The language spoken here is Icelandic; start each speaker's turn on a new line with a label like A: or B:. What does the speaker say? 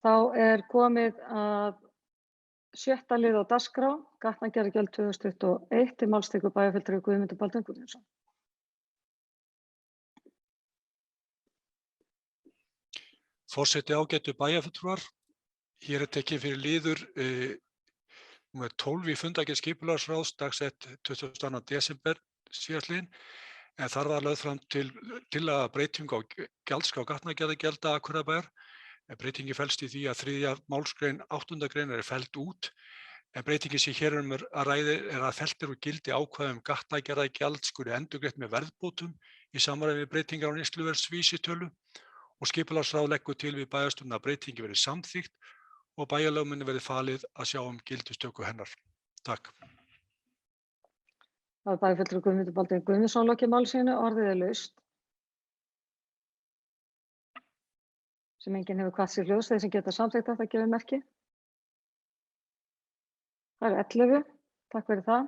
A: Þá er komið að 6. lið á dagskrá, gatnagerðargjöld 2021, til máls tekur bæjarfulltrúi Guðmundur Baldvin Guðmundsson.
B: Forseti, ágætu bæjarfulltrúar, hér er tekið fyrir liður númer 12 í fundargerð skipulagsráðs dagsett 22. desember síðastliðinn, en þar var lögð fram tillaga breytingu á gjaldskrá gatnagerðargjalda Akureyrarbæjar. Breytingin felst í því að 3. málsgrein 8. greinar er felld út, en breytingin sem hér að ræða er að fellt úr gildi ákvæði gatnagerðargjald skuli endurgreitt með verðbótum í samræmi við breytingar á neysluverðsvísitölu, og skipulagsráð leggur til við bæjarstjórn að breytingin verði samþykkt og bæjarlögmanni verði falið að sjá gildistöku hennar. Takk.
A: Það var bæjarfulltrúi Guðmundur Baldvin Guðmundsson lokið máli sínu, orðið er laust. Sem enginn hefur kvatt sér hljóðs, þeir sem geta samþykkt þetta gefið merki. Það eru 11. Takk fyrir það.